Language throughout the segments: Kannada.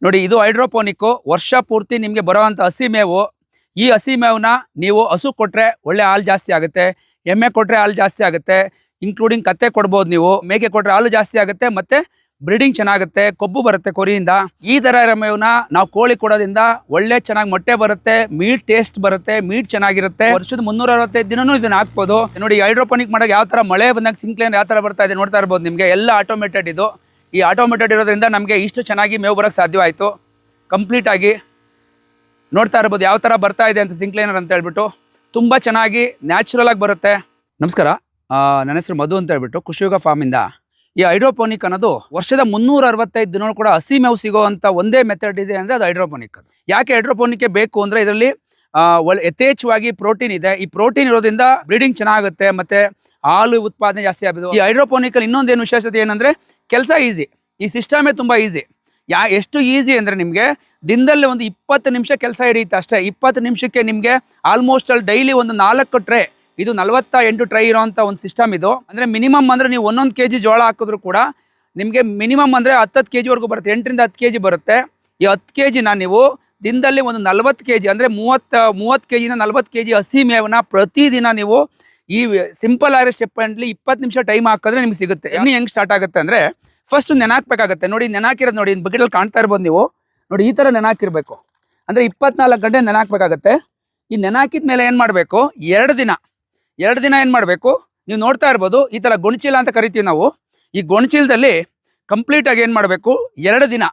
ನೋಡಿ ಇದು ಹೈಡ್ರೋಪೋನಿಕ್ ವರ್ಷ ಪೂರ್ತಿ ನಿಮಗೆ ಬರುವಂತ ಹಸಿ ಮೇವು. ಈ ಹಸಿ ಮೇವನ್ನ ನೀವು ಹಸು ಕೊಟ್ರೆ ಒಳ್ಳೆ ಹಾಲು ಜಾಸ್ತಿ ಆಗುತ್ತೆ, ಎಮ್ಮೆ ಕೊಟ್ರೆ ಹಾಲು ಜಾಸ್ತಿ ಆಗುತ್ತೆ, ಇನ್ಕ್ಲೂಡಿಂಗ್ ಕತ್ತೆ ಕೊಡ್ಬೋದು, ನೀವು ಮೇಕೆ ಕೊಟ್ರೆ ಹಾಲು ಜಾಸ್ತಿ ಆಗುತ್ತೆ, ಮತ್ತೆ ಬ್ರೀಡಿಂಗ್ ಚೆನ್ನಾಗುತ್ತೆ, ಕೊಬ್ಬು ಬರುತ್ತೆ ಕೊರಿಯಿಂದ. ಈ ತರ ಇರೋ ಮೇವನ್ನ ನಾವು ಕೋಳಿ ಕೊಡೋದ್ರಿಂದ ಒಳ್ಳೆ ಚೆನ್ನಾಗಿ ಮೊಟ್ಟೆ ಬರುತ್ತೆ, ಮೀಟ್ ಟೇಸ್ಟ್ ಬರುತ್ತೆ, ಮೀಟ್ ಚೆನ್ನಾಗಿರುತ್ತೆ. ವರ್ಷದ 365 ದಿನನೂ ಇದನ್ನ ಹಾಕ್ಬೋದು. ನೋಡಿ ಹೈಡ್ರೋಪೋನಿಕ್ ಮಾಡಕ್ಕೆ ಯಾವ ತರ ಮಳೆ ಬಂದಾಗ ಸಿಂಕ್ಲೇನ್ ಯಾವ ತರ ಬರ್ತಾ ಇದೆ ನೋಡ್ತಾ ಇರ್ಬೋದು. ನಿಮಗೆ ಎಲ್ಲ ಆಟೋಮೇಟೆಡ್ ಇದು. ಈ ಆಟೋಮೇಟೆಡ್ ಇರೋದ್ರಿಂದ ನಮಗೆ ಇಷ್ಟು ಚೆನ್ನಾಗಿ ಮೇವು ಬರೋಕ್ಕೆ ಸಾಧ್ಯವಾಯಿತು. ಕಂಪ್ಲೀಟ್ ಆಗಿ ನೋಡ್ತಾ ಇರ್ಬೋದು ಯಾವ ಥರ ಬರ್ತಾ ಇದೆ ಅಂತ ಸಿಂಕ್ಲೈನರ್ ಅಂತ ಹೇಳ್ಬಿಟ್ಟು. ತುಂಬ ಚೆನ್ನಾಗಿ ನ್ಯಾಚುರಲ್ ಆಗಿ ಬರುತ್ತೆ. ನಮಸ್ಕಾರ, ನನ್ನ ಹೆಸರು ಮಧು ಅಂತ ಹೇಳ್ಬಿಟ್ಟು ಕೃಷಿಯೋಗ ಫಾರ್ಮಿಂದ. ಈ ಹೈಡ್ರೋಪೋನಿಕ್ ಅನ್ನೋದು ವರ್ಷದ 365 ದಿನ ಕೂಡ ಹಸಿ ಮೇವು ಸಿಗೋವಂಥ ಒಂದೇ ಮೆಥಡ್ ಇದೆ ಅಂದರೆ ಅದು ಹೈಡ್ರೋಪೋನಿಕ್. ಯಾಕೆ ಹೈಡ್ರೋಪೋನಿಕ್ಕೆ ಬೇಕು ಅಂದರೆ ಇದರಲ್ಲಿ ಯಥೇಚ್ಛವಾಗಿ ಪ್ರೋಟೀನ್ ಇದೆ. ಈ ಪ್ರೋಟೀನ್ ಇರೋದ್ರಿಂದ ಬ್ರೀಡಿಂಗ್ ಚೆನ್ನಾಗುತ್ತೆ, ಮತ್ತೆ ಹಾಲು ಉತ್ಪಾದನೆ ಜಾಸ್ತಿ ಆಗೋದು. ಈ ಹೈಡ್ರೋಪೋನಿಕಲ್ಲಿ ಇನ್ನೊಂದೇನು ವಿಶೇಷತೆ ಏನಂದರೆ ಕೆಲಸ ಈಸಿ. ಈ ಸಿಸ್ಟಮೇ ತುಂಬ ಈಸಿ. ಎಷ್ಟು ಈಸಿ ಅಂದರೆ ನಿಮಗೆ ದಿನದಲ್ಲಿ ಒಂದು 20 ನಿಮಿಷ ಕೆಲಸ ಹಿಡಿಯುತ್ತೆ ಅಷ್ಟೇ. 20 ನಿಮಿಷಕ್ಕೆ ನಿಮಗೆ ಆಲ್ಮೋಸ್ಟ್ ಅಲ್ಲಿ ಡೈಲಿ ಒಂದು 4 ಟ್ರೇ, ಇದು 48 ಟ್ರೈ ಇರೋವಂಥ ಒಂದು ಸಿಸ್ಟಮ್ ಇದು. ಅಂದರೆ ಮಿನಿಮಮ್ ಅಂದರೆ ನೀವು 1 kg ಜೋಳ ಹಾಕಿದ್ರು ಕೂಡ ನಿಮಗೆ ಮಿನಿಮಮ್ ಅಂದರೆ 10 kgವರೆಗೂ ಬರುತ್ತೆ, 8ರಿಂದ 10 kg ಬರುತ್ತೆ. ಈ 10 kgನ ನೀವು ದಿನದಲ್ಲಿ ಒಂದು 40 kg ಅಂದರೆ 30 kgನ 40 kg ಹಸಿ ಮೇವನ್ನ ಪ್ರತಿದಿನ ನೀವು ಈ ಸಿಂಪಲ್ ಆಗಿರೋ ಸ್ಟೆಪ್ ಅಂಡ್ಲಿ 20 ನಿಮಿಷ ಟೈಮ್ ಹಾಕಿದ್ರೆ ನಿಮ್ಗೆ ಸಿಗುತ್ತೆ. ಎಣ್ಣೆ ಹೆಂಗೆ ಸ್ಟಾರ್ಟ್ ಆಗುತ್ತೆ ಅಂದರೆ ಫಸ್ಟ್ ನೆನಾಕ್ಬೇಕಾಗುತ್ತೆ. ನೋಡಿ ನೆನಾಕಿರೋದು ನೋಡಿ ಬಕೆಟಲ್ಲಿ ಕಾಣ್ತಾ ಇರ್ಬೋದು ನೀವು. ನೋಡಿ ಈ ಥರ ನೆನಾಕಿರ್ಬೇಕು. ಅಂದರೆ 24 ಗಂಟೆ ನೆನಾಕ್ಬೇಕಾಗತ್ತೆ. ಈ ನೆನಾಕಿದ ಮೇಲೆ ಏನು ಮಾಡಬೇಕು, 2 ದಿನ ಏನು ಮಾಡಬೇಕು, ನೀವು ನೋಡ್ತಾ ಇರ್ಬೋದು ಈ ಥರ ಗೊಣಚೀಲ ಅಂತ ಕರಿತೀವಿ ನಾವು. ಈ ಗೊಣಚೀಲದಲ್ಲಿ ಕಂಪ್ಲೀಟಾಗಿ ಏನು ಮಾಡಬೇಕು, 2 ದಿನ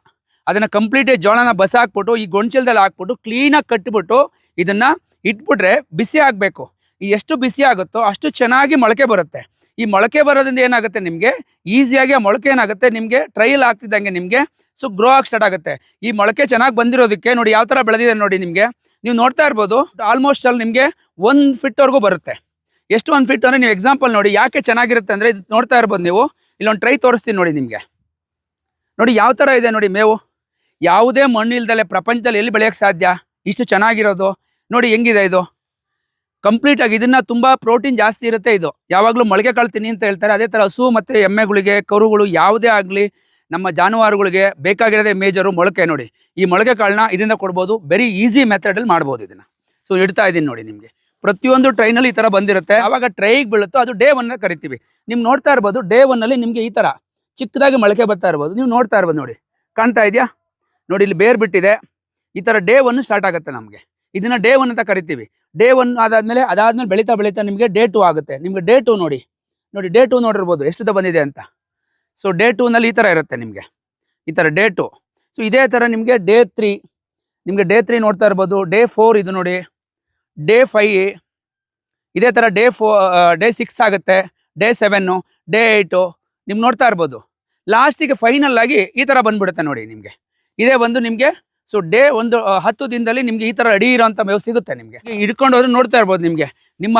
ಅದನ್ನು ಕಂಪ್ಲೀಟಾಗಿ ಜೋಳನ ಬಸ ಹಾಕ್ಬಿಟ್ಟು ಈ ಗೊಣಚೀಲದಲ್ಲಿ ಹಾಕ್ಬಿಟ್ಟು ಕ್ಲೀನಾಗಿ ಕಟ್ಟಿಬಿಟ್ಟು ಇದನ್ನು ಇಟ್ಬಿಟ್ರೆ ಬಿಸಿ ಆಗಬೇಕು. ಈ ಎಷ್ಟು ಬಿಸಿ ಆಗುತ್ತೋ ಅಷ್ಟು ಚೆನ್ನಾಗಿ ಮೊಳಕೆ ಬರುತ್ತೆ. ಈ ಮೊಳಕೆ ಬರೋದ್ರಿಂದ ಏನಾಗುತ್ತೆ, ನಿಮಗೆ ಈಸಿಯಾಗಿ ಆ ಮೊಳಕೆ ಏನಾಗುತ್ತೆ ನಿಮಗೆ ಟ್ರೈಲ್ ಆಗ್ತಿದ್ದಂಗೆ ನಿಮಗೆ ಗ್ರೋ ಆಗಿ ಸ್ಟಾರ್ಟ್ ಆಗುತ್ತೆ. ಈ ಮೊಳಕೆ ಚೆನ್ನಾಗಿ ಬಂದಿರೋದಕ್ಕೆ ನೋಡಿ ಯಾವ ಥರ ಬೆಳೆದಿದೆ ನೋಡಿ. ನಿಮಗೆ ನೀವು ನೋಡ್ತಾ ಇರ್ಬೋದು ಆಲ್ಮೋಸ್ಟ್ ಅಲ್ಲಿ ನಿಮಗೆ 1 ಫೀಟ್ವರೆಗೂ ಬರುತ್ತೆ. ಎಷ್ಟು 1 ಫೀಟ್ ಅಂದರೆ ನೀವು ಎಕ್ಸಾಂಪಲ್ ನೋಡಿ ಯಾಕೆ ಚೆನ್ನಾಗಿರುತ್ತೆ ಅಂದರೆ ಇದು ನೋಡ್ತಾ ಇರ್ಬೋದು ನೀವು. ಇಲ್ಲೊಂದು ಟ್ರೈ ತೋರಿಸ್ತೀನಿ ನೋಡಿ ನಿಮಗೆ. ನೋಡಿ ಯಾವ ಥರ ಇದೆ ನೋಡಿ ಮೇವು. ಯಾವುದೇ ಮಣ್ಣು ಇಲ್ದಲೆ ಪ್ರಪಂಚದಲ್ಲಿ ಎಲ್ಲಿ ಬೆಳೆಯೋಕ್ಕೆ ಸಾಧ್ಯ ಇಷ್ಟು ಚೆನ್ನಾಗಿರೋದು. ನೋಡಿ ಹೆಂಗಿದೆ ಇದು. ಕಂಪ್ಲೀಟ್ ಆಗಿ ಇದನ್ನ ತುಂಬ ಪ್ರೋಟೀನ್ ಜಾಸ್ತಿ ಇರುತ್ತೆ. ಇದು ಯಾವಾಗಲೂ ಮೊಳಕೆ ಕಾಳು ತಿನ್ನಿ ಅಂತ ಹೇಳ್ತಾರೆ. ಅದೇ ಥರ ಹಸು ಮತ್ತು ಎಮ್ಮೆಗಳಿಗೆ, ಕರುಗಳು ಯಾವುದೇ ಆಗಲಿ ನಮ್ಮ ಜಾನುವಾರುಗಳಿಗೆ ಬೇಕಾಗಿರೋದೇ ಮೇಜರು ಮೊಳಕೆ. ನೋಡಿ ಈ ಮೊಳಕೆ ಕಾಳನ್ನ ಇದರಿಂದ ಕೊಡ್ಬೋದು. ವೆರಿ ಈಸಿ ಮೆಥಡಲ್ಲಿ ಮಾಡ್ಬೋದು ಇದನ್ನು. ಸೊ ಇಡ್ತಾ ಇದ್ದೀನಿ ನೋಡಿ ನಿಮಗೆ. ಪ್ರತಿಯೊಂದು ಟ್ರೈನಲ್ಲಿ ಈ ಥರ ಬಂದಿರುತ್ತೆ. ಆವಾಗ ಟ್ರೈಗೆ ಬೀಳುತ್ತೋ ಅದು ಡೇ 1 ಕರಿತೀವಿ. ನೀವು ನೋಡ್ತಾ ಇರ್ಬೋದು ಡೇ 1 ನಿಮಗೆ ಈ ಥರ ಚಿಕ್ಕದಾಗಿ ಮೊಳಕೆ ಬರ್ತಾ ಇರ್ಬೋದು. ನೀವು ನೋಡ್ತಾ ಇರ್ಬೋದು ನೋಡಿ, ಕಾಣ್ತಾ ಇದೆಯಾ ನೋಡಿ, ಇಲ್ಲಿ ಬೇರ್ ಬಿಟ್ಟಿದೆ. ಈ ಥರ ಡೇ 1 ಸ್ಟಾರ್ಟ್ ಆಗುತ್ತೆ ನಮಗೆ. ಇದನ್ನು ಡೇ 1 ಅಂತ ಕರಿತೀವಿ. ಡೇ 1 ಅದಾದ್ಮೇಲೆ ಬೆಳೀತಾ ನಿಮಗೆ ಡೇ 2 ಆಗುತ್ತೆ. ನಿಮಗೆ ಡೇ 2 ನೋಡಿ ಡೇ 2 ನೋಡಿರ್ಬೋದು ಎಷ್ಟು ಬಂದಿದೆ ಅಂತ. ಸೊ ಡೇ 2ನಲ್ಲಿ ಈ ಥರ ಇರುತ್ತೆ ನಿಮಗೆ, ಈ ಥರ ಡೇ 2. ಸೊ ಇದೇ ಥರ ನಿಮಗೆ ಡೇ 3, ನಿಮಗೆ ಡೇ 3 ನೋಡ್ತಾ ಇರ್ಬೋದು. ಡೇ 4 ಇದು ನೋಡಿ, ಡೇ 5 ಇದೇ ಥರ, ಡೇ 6 ಆಗುತ್ತೆ, ಡೇ 7, ಡೇ 8 ನಿಮ್ಗೆ ನೋಡ್ತಾ ಇರ್ಬೋದು. ಲಾಸ್ಟಿಗೆ ಫೈನಲ್ ಆಗಿ ಈ ಥರ ಬಂದ್ಬಿಡುತ್ತೆ ನೋಡಿ ನಿಮಗೆ. ಇದೇ ಬಂದು ನಿಮಗೆ ಸೊ ಡೇ 10 ದಿನದಲ್ಲಿ ನಿಮ್ಗೆ ಈ ಥರ ರೆಡಿ ಇರೋಂಥ ಮೇವು ಸಿಗುತ್ತೆ ನಿಮಗೆ. ಹಿಡ್ಕೊಂಡು ಹೋದ್ರೆ ನೋಡ್ತಾ ಇರ್ಬೋದು ನಿಮಗೆ. ನಿಮ್ಮ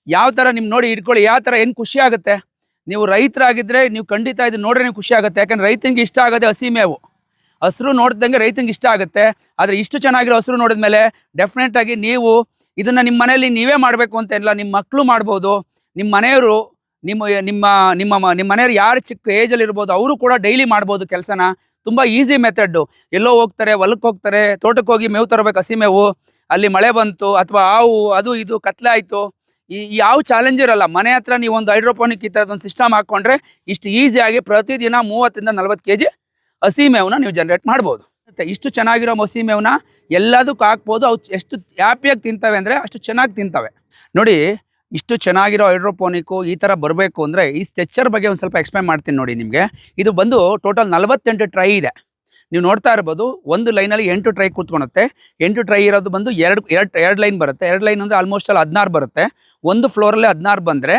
ಯಾವ ಥರ ನಿಮ್ಮ ನೋಡಿ ಹಿಡ್ಕೊಳ್ಳಿ ಯಾವ ಥರ ಏನು ಖುಷಿ ಆಗುತ್ತೆ. ನೀವು ರೈತರಾಗಿದ್ದರೆ ನೀವು ಖಂಡಿತ ಇದು ನೋಡ್ರೆ ನೀವು ಖುಷಿ ಆಗುತ್ತೆ. ಯಾಕಂದ್ರೆ ರೈತನಿಗೆ ಇಷ್ಟ ಆಗೋದೆ ಹಸಿ ಮೇವು. ಹಸಿರು ನೋಡ್ದಂಗೆ ರೈತನಿಗೆ ಇಷ್ಟ ಆಗುತ್ತೆ. ಆದರೆ ಇಷ್ಟು ಚೆನ್ನಾಗಿರೋ ಹಸಿರು ನೋಡಿದ್ಮೇಲೆ ಡೆಫಿನೆಟಾಗಿ ನೀವು ಇದನ್ನು ನಿಮ್ಮ ಮನೆಯಲ್ಲಿ ನೀವೇ ಮಾಡಬೇಕು ಅಂತ ಇಲ್ಲ, ನಿಮ್ಮ ಮಕ್ಕಳು ಮಾಡ್ಬೋದು, ನಿಮ್ಮ ಮನೆಯವರು ನಿಮ್ಮ ಮನೆಯವರು ಯಾರು ಚಿಕ್ಕ ಏಜಲ್ಲಿ ಇರ್ಬೋದು ಅವರು ಕೂಡ ಡೈಲಿ ಮಾಡ್ಬೋದು ಕೆಲಸನ. ತುಂಬ ಈಸಿ ಮೆಥಡ್ಡು. ಎಲ್ಲೋ ಹೋಗ್ತಾರೆ, ಹೊಲಕ್ಕೆ ಹೋಗ್ತಾರೆ, ತೋಟಕ್ಕೆ ಹೋಗಿ ಮೇವು ತರಬೇಕು ಹಸಿ ಮೇವು, ಅಲ್ಲಿ ಮಳೆ ಬಂತು ಅಥವಾ ಹಾವು ಅದು ಇದು ಕತ್ಲೆ ಆಯಿತು, ಯಾವ ಚಾಲೆಂಜ್ ಇರಲ್ಲ. ಮನೆ ಹತ್ರ ನೀವು ಒಂದು ಹೈಡ್ರೋಪೋನಿಕ್ ಈ ಥರದೊಂದು ಸಿಸ್ಟಮ್ ಹಾಕ್ಕೊಂಡ್ರೆ ಇಷ್ಟು ಈಸಿಯಾಗಿ ಪ್ರತಿದಿನ 30ರಿಂದ 40 kg ಹಸಿ ಮೇವನ್ನ ನೀವು ಜನರೇಟ್ ಮಾಡ್ಬೋದು. ಮತ್ತು ಇಷ್ಟು ಚೆನ್ನಾಗಿರೋ ಹಸಿ ಮೇವನ್ನ ಎಲ್ಲದಕ್ಕೂ ಹಾಕ್ಬೋದು. ಅವು ಎಷ್ಟು ಹ್ಯಾಪಿಯಾಗಿ ತಿಂತವೆ ಅಂದರೆ ಅಷ್ಟು ಚೆನ್ನಾಗಿ ತಿಂತವೆ. ನೋಡಿ ಇಷ್ಟು ಚೆನ್ನಾಗಿರೋ ಹೈಡ್ರೋಪೋನಿಕ್ಕು ಈ ಥರ ಬರಬೇಕು ಅಂದರೆ ಈ ಸ್ಟ್ರೆಚ್ಚರ್ ಬಗ್ಗೆ ಒಂದು ಸ್ವಲ್ಪ ಎಕ್ಸ್ಪ್ಲೈನ್ ಮಾಡ್ತೀನಿ ನೋಡಿ ನಿಮಗೆ. ಇದು ಬಂದು ಟೋಟಲ್ 48 ಟ್ರೈ ಇದೆ. ನೀವು ನೋಡ್ತಾ ಇರ್ಬೋದು ಒಂದು ಲೈನಲ್ಲಿ 8 ಟ್ರೈ ಕೂತ್ಕೊಳುತ್ತೆ. 8 ಟ್ರೈ ಇರೋದು ಬಂದು ಎರಡು ಲೈನ್ ಬರುತ್ತೆ. 2 ಲೈನ್ ಅಂದರೆ ಆಲ್ಮೋಸ್ಟ್ ಅಲ್ಲಿ 16 ಬರುತ್ತೆ. ಒಂದು ಫ್ಲೋರಲ್ಲಿ 16 ಬಂದರೆ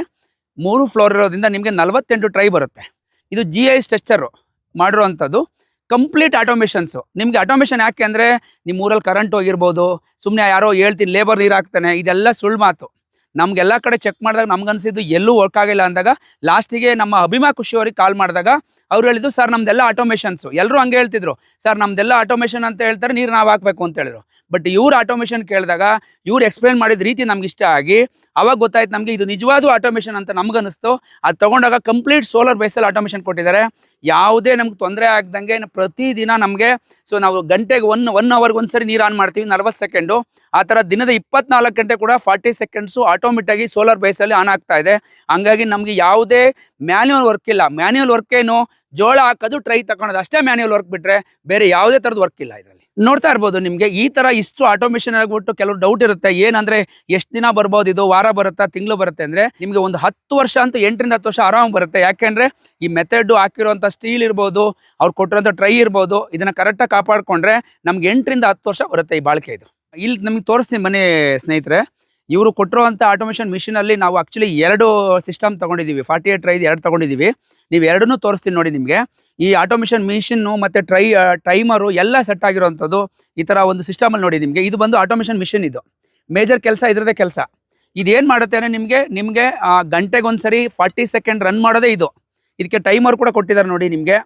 3 ಫ್ಲೋರ್ ಇರೋದ್ರಿಂದ ನಿಮಗೆ 48 ಟ್ರೈ ಬರುತ್ತೆ. ಇದು GI ಸ್ಟ್ರೆಚ್ಚರು ಮಾಡಿರೋವಂಥದ್ದು. ಕಂಪ್ಲೀಟ್ ಆಟೋಮೇಷನ್ಸು. ನಿಮಗೆ ಆಟೋಮೇಷನ್ ಯಾಕೆ ಅಂದರೆ ನಿಮ್ಮ ಊರಲ್ಲಿ ಕರೆಂಟ್ ಹೋಗಿರ್ಬೋದು, ಸುಮ್ಮನೆ ಯಾರೋ ಹೇಳ್ತೀನಿ ಲೇಬರ್ ನೀರು ಹಾಕ್ತಾನೆ, ಇದೆಲ್ಲ ಸುಳ್ಳು ಮಾತು. ನಮ್ಗೆಲ್ಲ ಕಡೆ ಚೆಕ್ ಮಾಡಿದಾಗ ನಮ್ಗನ್ಸಿದ್ದು ಎಲ್ಲೂ ವರ್ಕ್ ಆಗಿಲ್ಲ ಅಂದಾಗ ಲಾಸ್ಟಿಗೆ ನಮ್ಮ ಅಭಿಮಾ ಖುಷಿ ಅವ್ರಿಗೆ ಕಾಲ್ ಮಾಡಿದಾಗ ಅವ್ರು ಹೇಳಿದ್ರು ಸರ್ ನಮ್ದೆಲ್ಲ ಆಟೋಮೇಷನ್ಸ್, ಎಲ್ಲರೂ ಹಂಗೆ ಹೇಳ್ತಿದ್ರು ಸರ್ ನಮ್ದೆಲ್ಲ ಆಟೋಮೇಷನ್ ಅಂತ ಹೇಳ್ತಾರೆ, ನೀರು ನಾವು ಹಾಕ್ಬೇಕು ಅಂತ ಹೇಳಿದ್ರು. ಬಟ್ ಇವ್ರು ಆಟೋಮೇಷನ್ ಕೇಳಿದಾಗ ಇವ್ರು ಎಕ್ಸ್ಪ್ಲೇನ್ ಮಾಡಿದ ರೀತಿ ನಮ್ಗೆ ಇಷ್ಟ ಆಗಿ ಅವಾಗ ಗೊತ್ತಾಯ್ತು ನಮಗೆ ಇದು ನಿಜವಾದ ಆಟೋಮೇಷನ್ ಅಂತ ನಮ್ಗನ್ನಿಸ್ತು. ಅದು ತಗೊಂಡಾಗ ಕಂಪ್ಲೀಟ್ ಸೋಲಾರ್ ಬೇಸಲ್ಲಿ ಆಟೋಮೇಷನ್ ಕೊಟ್ಟಿದ್ದಾರೆ. ಯಾವುದೇ ನಮ್ಗೆ ತೊಂದರೆ ಆಗ್ದಂಗೆ ಪ್ರತಿದಿನ ನಮಗೆ, ಸೊ ನಾವು ಗಂಟೆಗೆ ಒನ್ ಅವರ್ಗೆ ಒಂದ್ಸರಿ ನೀರು ಆನ್ ಮಾಡ್ತೀವಿ 40 ಸೆಕೆಂಡು, ಆ ಥರ ದಿನದ 24 ಗಂಟೆ ಕೂಡ 40 ಸೆಕೆಂಡ್ಸು ಆಟೋಮೆಟಿಕ್ಕಾಗಿ ಸೋಲಾರ್ ಬೇಸಲ್ಲಿ ಆನ್ ಆಗ್ತಾ ಇದೆ. ಹಂಗಾಗಿ ನಮಗೆ ಯಾವುದೇ ಮ್ಯಾನ್ಯುವಲ್ ವರ್ಕ್ ಇಲ್ಲ. ಮ್ಯಾನ್ಯುವಲ್ ವರ್ಕ್ ಏನು, ಜೋಳ ಹಾಕೋದು ಟ್ರೈ ತಗೊಳೋದು ಅಷ್ಟೇ ಮ್ಯಾನ್ಯುವಲ್ ವರ್ಕ್ ಬಿಟ್ರೆ ಬೇರೆ ಯಾವುದೇ ಥರದ ವರ್ಕ್ ಇಲ್ಲ ಇದರಲ್ಲಿ. ನೋಡ್ತಾ ಇರ್ಬೋದು ನಿಮಗೆ ಈ ಥರ ಇಷ್ಟು ಆಟೋಮೇಷನ್ ಆಗಿಬಿಟ್ಟು ಕೆಲವರು ಡೌಟ್ ಇರುತ್ತೆ, ಏನಂದರೆ ಎಷ್ಟು ದಿನ ಬರ್ಬೋದು, ಇದು ವಾರ ಬರುತ್ತಾ ತಿಂಗಳು ಬರುತ್ತೆ ಅಂದರೆ ನಿಮಗೆ ಒಂದು 10 ವರ್ಷ ಅಂತೂ 8 ರಿಂದ 10 ವರ್ಷ ಆರಾಮಾಗಿ ಬರುತ್ತೆ. ಯಾಕೆಂದರೆ ಈ ಮೆಥಡ್ ಹಾಕಿರೋಂಥ ಸ್ಟೀಲ್ ಇರ್ಬೋದು, ಅವ್ರು ಕೊಟ್ಟಿರೋಂಥ ಟ್ರೈ ಇರ್ಬೋದು, ಇದನ್ನು ಕರೆಕ್ಟಾಗಿ ಕಾಪಾಡಿಕೊಂಡ್ರೆ ನಮ್ಗೆ 8 ರಿಂದ 10 ವರ್ಷ ಬರುತ್ತೆ ಈ ಬಾಳಿಕೆ. ಇದು ಇಲ್ಲಿ ನಮಗೆ ತೋರಿಸ್ತೀನಿ ಬನ್ನಿ ಸ್ನೇಹಿತರೆ. ಇವರು ಕೊಟ್ಟಿರುವಂಥ ಆಟೋಮೇಷನ್ ಮಿಷಿನಲ್ಲಿ ನಾವು ಆ್ಯಕ್ಚುಲಿ 2 ಸಿಸ್ಟಮ್ ತೊಗೊಂಡಿದ್ದೀವಿ, 48 ಟ್ರೈ 2 ತೊಗೊಂಡಿದ್ದೀವಿ. ನೀವು ಎರಡನ್ನೂ ತೋರಿಸ್ತೀನಿ ನೋಡಿ ನಿಮಗೆ. ಈ ಆಟೋಮೇಷನ್ ಮಿಷಿನ್ನು ಮತ್ತು ಟೈಮರು ಎಲ್ಲ ಸೆಟ್ ಆಗಿರೋವಂಥದ್ದು ಈ ಥರ ಒಂದು ಸಿಸ್ಟಮಲ್ಲಿ ನೋಡಿ ನಿಮಗೆ. ಇದು ಬಂದು ಆಟೋಮೇಷನ್ ಮಿಷಿನ್, ಇದು ಮೇಜರ್ ಕೆಲಸ ಇದ್ರದೇ ಕೆಲಸ. ಇದೇನು ಮಾಡುತ್ತೆ ಅಂದರೆ ನಿಮಗೆ ಗಂಟೆಗೆ ಒಂದ್ಸರಿ 40 ಸೆಕೆಂಡ್ ರನ್ ಮಾಡೋದೇ ಇದು. ಇದಕ್ಕೆ ಟೈಮರ್ ಕೂಡ ಕೊಟ್ಟಿದ್ದಾರೆ ನೋಡಿ ನಿಮಗೆ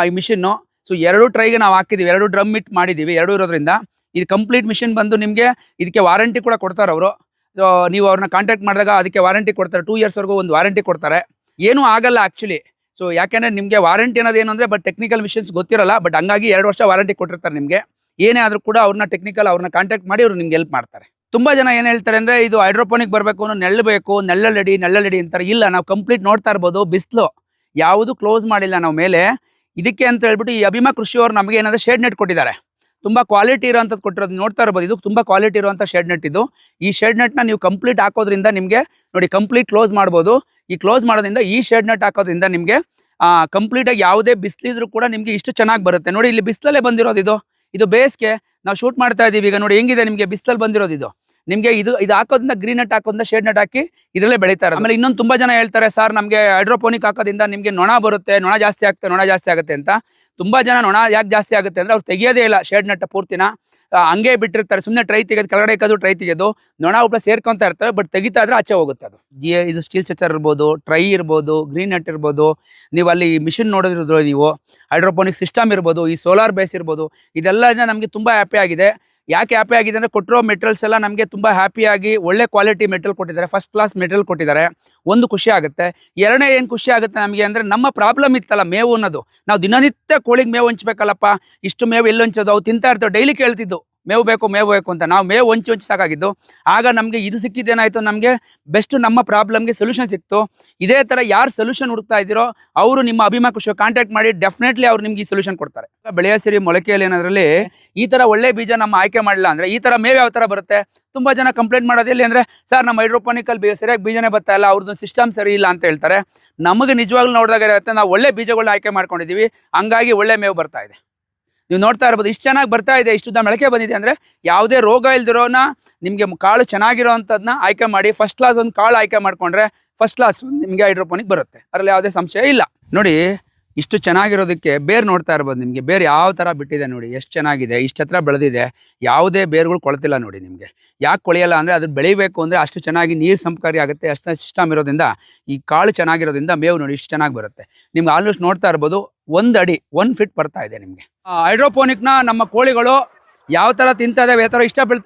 ಈ ಮಿಷಿನ್ನು. ಸೊ 2 ಟ್ರೈಗೆ ನಾವು ಹಾಕಿದ್ದೀವಿ, 2 ಡ್ರಮ್ ಇಟ್ ಮಾಡಿದ್ದೀವಿ, 2 ಇರೋದ್ರಿಂದ ಇದು ಕಂಪ್ಲೀಟ್ ಮಿಷಿನ್ ಬಂದು ನಿಮಗೆ ಇದಕ್ಕೆ ವಾರಂಟಿ ಕೂಡ ಕೊಡ್ತಾರೆ ಅವರು. ಸೊ ನೀವು ಅವ್ರನ್ನ ಕಾಂಟ್ಯಾಕ್ಟ್ ಮಾಡಿದಾಗ ಅದಕ್ಕೆ ವಾರಂಟಿ ಕೊಡ್ತಾರೆ, 2 ಇಯರ್ಸ್ವರೆಗೂ ಒಂದು ವಾರಂಟಿ ಕೊಡ್ತಾರೆ. ಏನೂ ಆಗಲ್ಲ ಆ್ಯಕ್ಚುಲಿ. ಸೊ ಯಾಕೆಂದರೆ ನಿಮಗೆ ವಾರಂಟಿ ಅನ್ನೋದು ಏನು ಅಂದರೆ ಬಟ್ ಟೆಕ್ನಿಕಲ್ ಮಿಷನ್ಸ್ ಗೊತ್ತಿರಲ್ಲ, ಬಟ್ ಹಂಗಾಗಿ 2 ವರ್ಷ ವಾರಂಟಿ ಕೊಟ್ಟಿರ್ತಾರೆ ನಿಮಗೆ. ಏನೇ ಆದರೂ ಕೂಡ ಅವ್ರನ್ನ ಕಾಂಟ್ಯಾಕ್ಟ್ ಮಾಡಿ ಅವ್ರು ನಿಮ್ಗೆ ಹೆಲ್ಪ್ ಮಾಡ್ತಾರೆ. ತುಂಬ ಜನ ಏನು ಹೇಳ್ತಾರೆ ಅಂದರೆ ಇದು ಹೈಡ್ರೋಪೋನಿಕ್ ಬರಬೇಕು ಅನ್ನೋ ನೆರಳು ಬೇಕು, ನೆರಳಡಿ ಅಂತಾರೆ. ಇಲ್ಲ, ನಾವು ಕಂಪ್ಲೀಟ್ ನೋಡ್ತಾ ಇರ್ಬೋದು, ಬಿಸಿಲು ಯಾವುದು ಕ್ಲೋಸ್ ಮಾಡಿಲ್ಲ ನಾವು ಮೇಲೆ. ಇದಕ್ಕೆ ಅಂತ ಹೇಳ್ಬಿಟ್ಟು ಈ ಅಭಿಮಾ ಕೃಷಿ ಅವರು ನಮಗೆ ಏನಂದರೆ ಶೇಡ್ ನೆಟ್ ಕೊಟ್ಟಿದ್ದಾರೆ. ತುಂಬ ಕ್ವಾಲಿಟಿ ಇರೋಂಥದ್ದು ಕೊಟ್ಟಿರೋದು ನೋಡ್ತಾ ಇರ್ಬೋದು. ಇದು ತುಂಬ ಕ್ವಾಲಿಟಿ ಇರುವಂಥ ಶೇಡ್ ನೆಟ್ ಇದು. ಈ ಶೇಡ್ ನೆಟ್ನ ನೀವು ಕಂಪ್ಲೀಟ್ ಹಾಕೋದ್ರಿಂದ ನಿಮಗೆ ನೋಡಿ ಕಂಪ್ಲೀಟ್ ಕ್ಲೋಸ್ ಮಾಡ್ಬೋದು. ಈ ಕ್ಲೋಸ್ ಮಾಡೋದ್ರಿಂದ ಈ ಶೇಡ್ ನೆಟ್ ಹಾಕೋದ್ರಿಂದ ನಿಮಗೆ ಕಂಪ್ಲೀಟಾಗಿ ಯಾವುದೇ ಬಿಸಿಲಿದ್ರು ಕೂಡ ನಿಮಗೆ ಇಷ್ಟು ಚೆನ್ನಾಗಿ ಬರುತ್ತೆ. ನೋಡಿ ಇಲ್ಲಿ ಬಿಸಿಲಲ್ಲೇ ಬಂದಿರೋದು ಇದು ಬೇಸ್ಗೆ ನಾವು ಶೂಟ್ ಮಾಡ್ತಾ ಇದ್ದೀವಿ. ಈಗ ನೋಡಿ ಹೆಂಗಿದೆ ನಿಮಗೆ ಬಿಸಿಲಲ್ಲಿ ಬಂದಿರೋದು ಇದು. ನಿಮಗೆ ಇದು ಹಾಕೋದ್ರಿಂದ ಗ್ರೀನ್ ನೆಟ್ ಹಾಕೋದ್ರಿಂದ ಶೇಡ್ ನೆಟ್ ಹಾಕಿ ಇದರಲ್ಲೇ ಬೆಳೀತಾರೆ. ಆಮೇಲೆ ಇನ್ನೊಂದು ತುಂಬ ಜನ ಹೇಳ್ತಾರೆ ಸರ್ ನಮಗೆ ಹೈಡ್ರೋಪೋನಿಕ್ ಹಾಕೋದ್ರಿಂದ ನಿಮಗೆ ನೊಣ ಬರುತ್ತೆ, ನೊಣ ಜಾಸ್ತಿ ಆಗುತ್ತೆ ಅಂತ. ತುಂಬ ಜನ ನೊಣ ಯಾಕೆ ಜಾಸ್ತಿ ಆಗುತ್ತೆ ಅಂದರೆ ಅವ್ರು ತೆಗಿಯೋದೇ ಇಲ್ಲ ಶೇಡ್ ನೆಟ್ ಪೂರ್ತಿನ, ಹಂಗೆ ಬಿಟ್ಟಿರ್ತಾರೆ. ಸುಮ್ಮನೆ ಟ್ರೈ ತೆಗೆದು ಕೆಳಗಡೆ ಇಕ್ಕೋದು, ಟ್ರೈ ತೆಗೆದು ನೊಣ ಒಬ್ಬ ಸೇರ್ಕೊಂತ ಇರ್ತವೆ, ಬಟ್ ತೆಗಿತಾ ಇದ್ರೆ ಆಚೆ ಹೋಗುತ್ತೆ ಅದು. ಇದು ಸ್ಟೀಲ್ ಚಚ್ಚರ್ ಇರ್ಬೋದು, ಟ್ರೈ ಇರ್ಬೋದು, ಗ್ರೀನ್ ನೆಟ್ ಇರ್ಬೋದು, ನೀವು ಅಲ್ಲಿ ಮಿಷಿನ್ ನೋಡಿದ್ರು ನೀವು ಹೈಡ್ರೋಪೋನಿಕ್ ಸಿಸ್ಟಮ್ ಇರ್ಬೋದು, ಈ ಸೋಲಾರ್ ಬೇಸ್ ಇರ್ಬೋದು, ಇದೆಲ್ಲ ನಮಗೆ ತುಂಬ ಹ್ಯಾಪಿ ಆಗಿದೆ. ಯಾಕೆ ಹ್ಯಾಪಿ ಆಗಿದೆ ಅಂದರೆ ಕೊಟ್ಟಿರೋ ಮೆಟೀರಿಯಲ್ಸ್ ಎಲ್ಲ ನಮಗೆ ತುಂಬ ಹ್ಯಾಪಿಯಾಗಿ ಒಳ್ಳೆ ಕ್ವಾಲಿಟಿ ಮೆಟೀರಿಯಲ್ ಕೊಟ್ಟಿದ್ದಾರೆ, ಫಸ್ಟ್ ಕ್ಲಾಸ್ ಮೆಟೀರಿಯಲ್ ಕೊಟ್ಟಿದ್ದಾರೆ. ಒಂದು ಖುಷಿ ಆಗುತ್ತೆ. ಎರಡನೇ ಏನು ಖುಷಿ ಆಗುತ್ತೆ ನಮಗೆ ಅಂದರೆ ನಮ್ಮ ಪ್ರಾಬ್ಲಮ್ ಇತ್ತಲ್ಲ ಮೇವು ಅನ್ನೋದು. ನಾವು ದಿನನಿತ್ಯ ಕೋಳಿಗೆ ಮೇವು ಹಂಚ್ಬೇಕಲ್ಲಪ್ಪ, ಇಷ್ಟು ಮೇವು ಎಲ್ಲಿ ಹಂಚೋದು, ಅವು ತಿಂತಾ ಇರ್ತವೆ, ಡೈಲಿ ಕೇಳ್ತಿದ್ದು ಮೇವು ಬೇಕು ಅಂತ. ನಾವು ಮೇವು ಹಂಚಿ ಸಾಕಾಗಿದ್ದು. ಆಗ ನಮಗೆ ಇದು ಸಿಕ್ಕಿದ್ದೇನಾಯಿತು, ನಮಗೆ ಬೆಸ್ಟ್ ನಮ್ಮ ಪ್ರಾಬ್ಲಮ್ಗೆ ಸೊಲ್ಯೂಷನ್ ಸಿಕ್ತು. ಇದೇ ಥರ ಯಾರು ಸೊಲ್ಯೂಷನ್ ಹುಡುಕ್ತಾ ಇದ್ದೀರೋ ಅವರು ನಿಮ್ಮ ಅಭಿಮಾ ಕೃಷಿ ಕಾಂಟ್ಯಾಕ್ಟ್ ಮಾಡಿ, ಡೆಫಿನೆಟ್ಲಿ ಅವ್ರು ನಿಮ್ಗೆ ಈ ಸೊಲ್ಯೂಷನ್ ಕೊಡ್ತಾರೆ. ಬೆಳೆಯ ಸಿರಿ ಮೊಳಕೆಯಲ್ಲಿ ಏನಾದ್ರಲ್ಲಿ ಈ ಥರ ಒಳ್ಳೆ ಬೀಜ ನಮ್ಮ ಆಯ್ಕೆ ಮಾಡಲಿಲ್ಲ ಅಂದರೆ ಈ ಥರ ಮೇವು ಯಾವ ಥರ ಬರುತ್ತೆ. ತುಂಬ ಜನ ಕಂಪ್ಲೇಂಟ್ ಮಾಡೋದು ಎಲ್ಲಿ ಅಂದರೆ ಸರ್ ನಮ್ಮ ಹೈಡ್ರೋಪೋನಿಕಲ್ಲಿ ಸರಿಯಾಗಿ ಬೀಜನೇ ಬರ್ತಾ ಇಲ್ಲ, ಅವ್ರದ್ದು ಸಿಸ್ಟಮ್ ಸರಿ ಇಲ್ಲ ಅಂತ ಹೇಳ್ತಾರೆ. ನಮಗೆ ನಿಜವಾಗ್ಲೂ ನೋಡಿದಾಗ ಇರುತ್ತೆ ನಾವು ಒಳ್ಳೆ ಬೀಜಗಳನ್ನ ಆಯ್ಕೆ ಮಾಡ್ಕೊಂಡಿದ್ದೀವಿ, ಹಂಗಾಗಿ ಒಳ್ಳೆ ಮೇವು ಬರ್ತಾ ಇದೆ. ನೀವು ನೋಡ್ತಾ ಇರ್ಬೋದು ಇಷ್ಟು ಚೆನ್ನಾಗಿ ಬರ್ತಾ ಇದೆ, ಇಷ್ಟುದ್ದ ಮೊಳಕೆ ಬಂದಿದೆ ಅಂದರೆ ಯಾವುದೇ ರೋಗ ಇಲ್ದಿರೋನ ನಿಮಗೆ ಕಾಳು ಚೆನ್ನಾಗಿರೋ ಅಂಥದ್ದನ್ನ ಆಯ್ಕೆ ಮಾಡಿ ಫಸ್ಟ್ ಕ್ಲಾಸ್ ಒಂದು ಕಾಳು ಆಯ್ಕೆ ಮಾಡಿಕೊಂಡ್ರೆ ಫಸ್ಟ್ ಕ್ಲಾಸ್ ನಿಮಗೆ ಹೈಡ್ರೋಪೋನಿಕ್ ಬರುತ್ತೆ, ಅದರಲ್ಲಿ ಯಾವುದೇ ಸಂಶಯ ಇಲ್ಲ. ನೋಡಿ ಇಷ್ಟು ಚೆನ್ನಾಗಿರೋದಕ್ಕೆ ಬೇರು ನೋಡ್ತಾ ಇರ್ಬೋದು, ನಿಮಗೆ ಬೇರು ಯಾವ ಥರ ಬಿಟ್ಟಿದೆ ನೋಡಿ, ಎಷ್ಟು ಚೆನ್ನಾಗಿದೆ, ಇಷ್ಟು ಹತ್ರ ಬೆಳೆದಿದೆ, ಯಾವುದೇ ಬೇರುಗಳು ಕೊಳ್ತಿಲ್ಲ ನೋಡಿ. ನಿಮಗೆ ಯಾಕೆ ಕೊಳೆಯಲ್ಲ ಅಂದರೆ ಅದು ಬೆಳಿಬೇಕು ಅಂದರೆ ಅಷ್ಟು ಚೆನ್ನಾಗಿ ನೀರು ಸಂಪರ್ಕ ಆಗುತ್ತೆ, ಅಷ್ಟು ಸಿಸ್ಟಮ್ ಇರೋದ್ರಿಂದ ಈ ಕಾಳು ಚೆನ್ನಾಗಿರೋದ್ರಿಂದ ಮೇವು ನೋಡಿ ಇಷ್ಟು ಚೆನ್ನಾಗಿ ಬರುತ್ತೆ. ನಿಮ್ಗೆ ಆಲ್ಮೋಸ್ಟ್ ನೋಡ್ತಾ ಇರ್ಬೋದು 1 ಅಡಿ 1 ಫೀಟ್ ಬರ್ತಾ ಇದೆ ನಿಮಗೆ. ಹೈಡ್ರೋಪೋನಿಕ್ನ ನಮ್ಮ ಕೋಳಿಗಳು ಯಾವ ಥರ ತಿಂತಾ ಇದ್ದಾವೆ, ಯಾವ ಥರ ಇಷ್ಟ